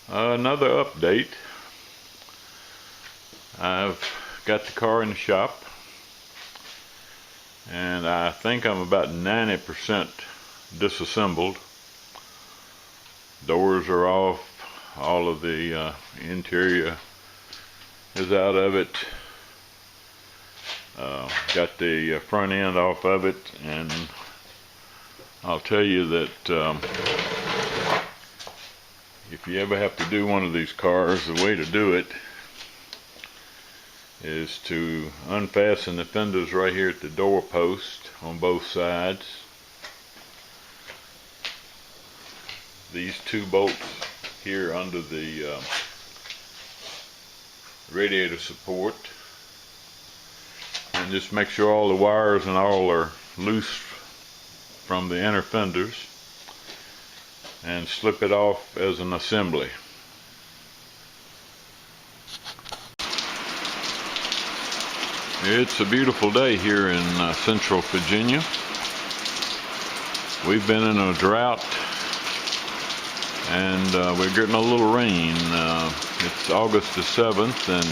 Another update. I've got the car in the shop and I think I'm about 90% disassembled. Doors are off, all of the interior is out of it. Got the front end off of it, and I'll tell you that if you ever have to do one of these cars, the way to do it is to unfasten the fenders right here at the door post on both sides. These two bolts here under the radiator support, and just make sure all the wires and all are loose from the inner fenders, and slip it off as an assembly. It's a beautiful day here in central Virginia. We've been in a drought, and we're getting a little rain. It's August the 7th, and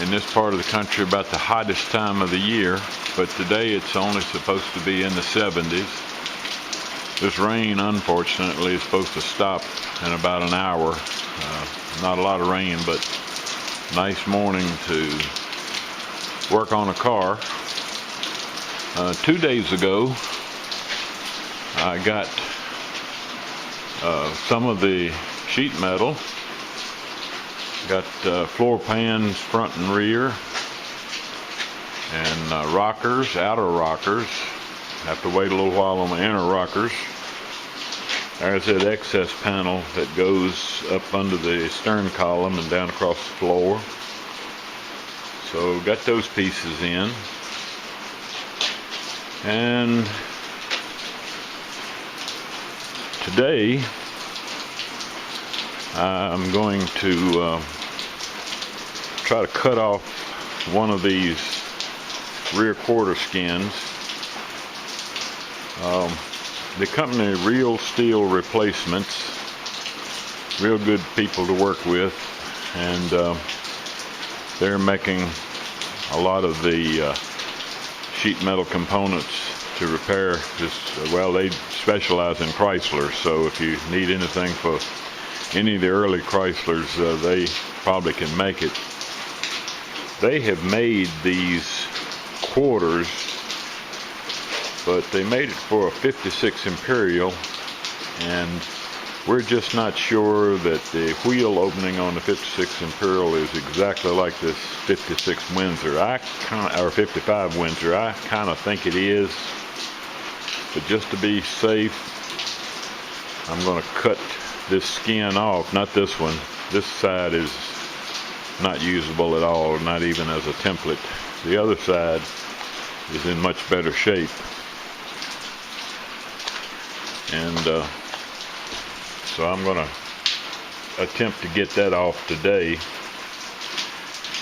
in this part of the country about the hottest time of the year, but today it's only supposed to be in the 70s. This rain, unfortunately, is supposed to stop in about an hour. Not a lot of rain, but nice morning to work on a car. 2 days ago I got some of the sheet metal, got floor pans front and rear, and rockers, outer rockers. Have to wait a little while on the inner rockers. There's that excess panel that goes up under the stern column and down across the floor. So got those pieces in, and today I'm going to try to cut off one of these rear quarter skins. The company Real Steel Replacements, real good people to work with, and they're making a lot of the sheet metal components to repair this. Well, they specialize in Chrysler, so if you need anything for any of the early Chryslers, they probably can make it. They have made these quarters, but they made it for a 56 Imperial, and we're just not sure that the wheel opening on the 56 Imperial is exactly like this 56 Windsor. Or 55 Windsor. I kind of think it is, but just to be safe, I'm going to cut this skin off. Not this one. This side is not usable at all, not even as a template. The other side is in much better shape, and so I'm going to attempt to get that off today,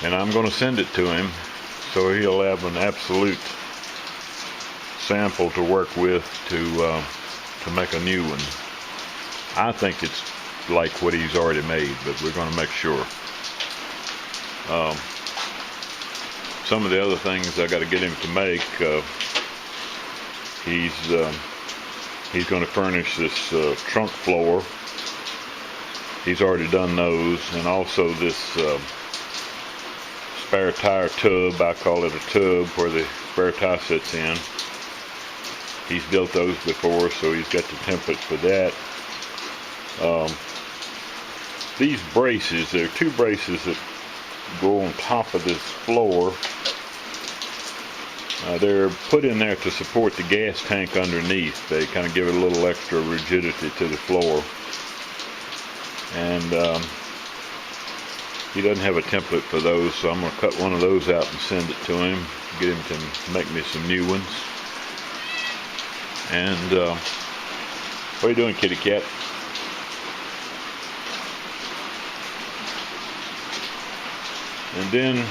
and I'm going to send it to him so he'll have an absolute sample to work with to make a new one. I think it's like what he's already made, but we're going to make sure. Some of the other things I got to get him to make, he's going to furnish this trunk floor. He's already done those, and also this spare tire tub. I call it a tub where the spare tire sits in. He's built those before, so he's got the template for that. These braces, there are two braces that go on top of this floor. They're put in there to support the gas tank underneath. They kind of give it a little extra rigidity to the floor. And he doesn't have a template for those, so I'm going to cut one of those out and send it to him, get him to make me some new ones. And what are you doing, kitty cat? And then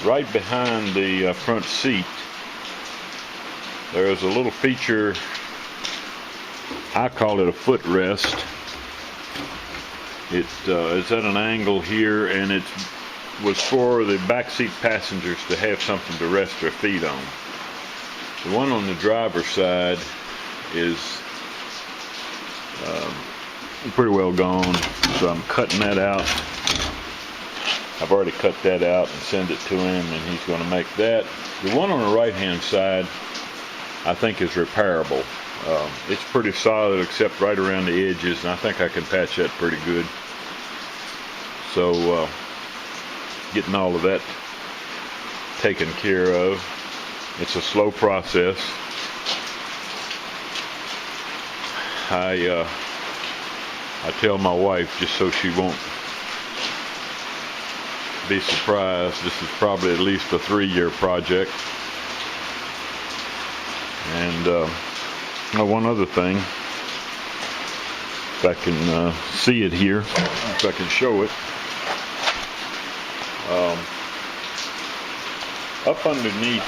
right behind the front seat, there's a little feature, I call it a footrest. It's at an angle here, and it was for the backseat passengers to have something to rest their feet on. The one on the driver's side is pretty well gone, so I'm cutting that out. I've already cut that out and send it to him, and he's going to make that. The one on the right hand side I think is repairable. It's pretty solid except right around the edges, and I think I can patch that pretty good. So getting all of that taken care of. It's a slow process. I tell my wife, just so she won't be surprised, this is probably at least a 3-year project. And one other thing, if I can see it here, if I can show it, up underneath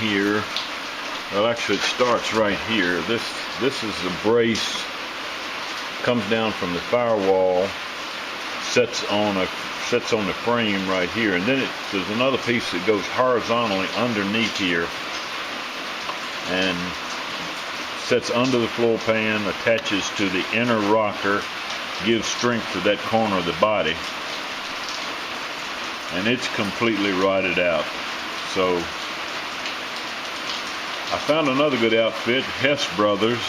here, well, actually it starts right here. This is the brace, comes down from the firewall, sets on the frame right here, and then there's another piece that goes horizontally underneath here and sets under the floor pan, attaches to the inner rocker, gives strength to that corner of the body, and it's completely rotted out. So I found another good outfit, Hess Brothers.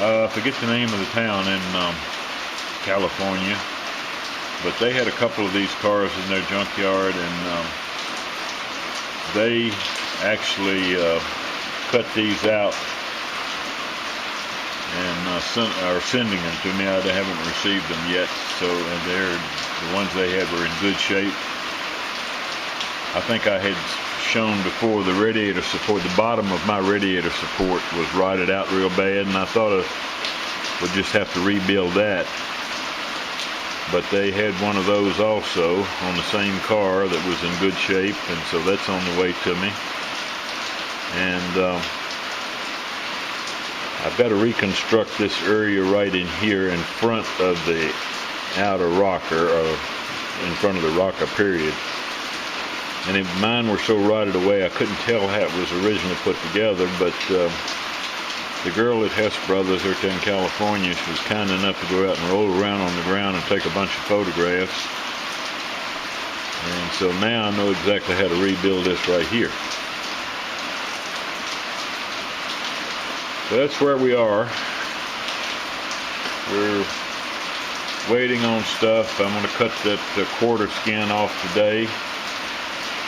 I forget the name of the town in California, but they had a couple of these cars in their junkyard, and they actually cut these out and are sending them to me. I haven't received them yet, so the ones they had were in good shape. I think I had shown before the radiator support, the bottom of my radiator support was rotted out real bad, and I thought I would just have to rebuild that. But they had one of those also on the same car that was in good shape, and so that's on the way to me. And I've got to reconstruct this area right in here in front of the outer rocker, or in front of the rocker period. And mine were so rotted away I couldn't tell how it was originally put together, but the girl at Hess Brothers out in California, she was kind enough to go out and roll around on the ground and take a bunch of photographs. And so now I know exactly how to rebuild this right here. So that's where we are. We're waiting on stuff. I'm going to cut that quarter skin off today.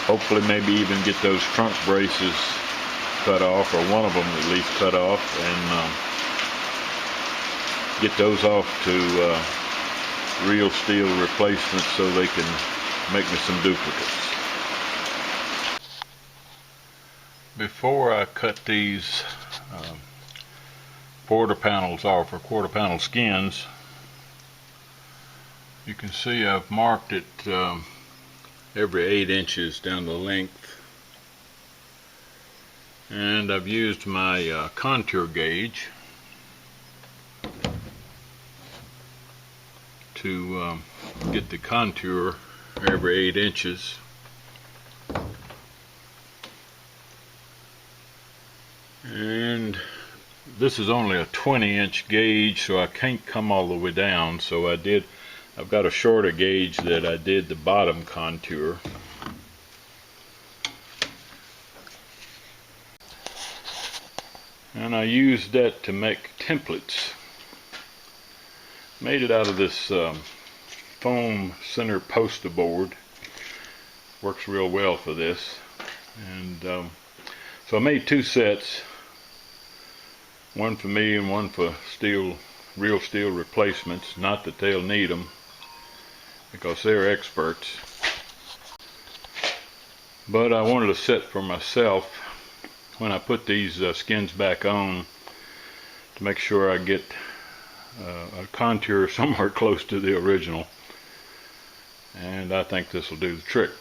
Hopefully maybe even get those trunk braces cut off, or one of them at least cut off, and get those off to real steel replacements so they can make me some duplicates. Before I cut these quarter panels off, or quarter panel skins, you can see I've marked it every 8 inches down the length, and I've used my contour gauge to get the contour every 8 inches. And this is only a 20-inch gauge, so I can't come all the way down, so I've got a shorter gauge that I did the bottom contour. And I used that to make templates. Made it out of this foam center poster board. Works real well for this. And so I made 2 sets. One for me and one for real steel replacements. Not that they'll need them, because they're experts. But I wanted a set for myself when I put these skins back on, to make sure I get a contour somewhere close to the original. And I think this will do the trick.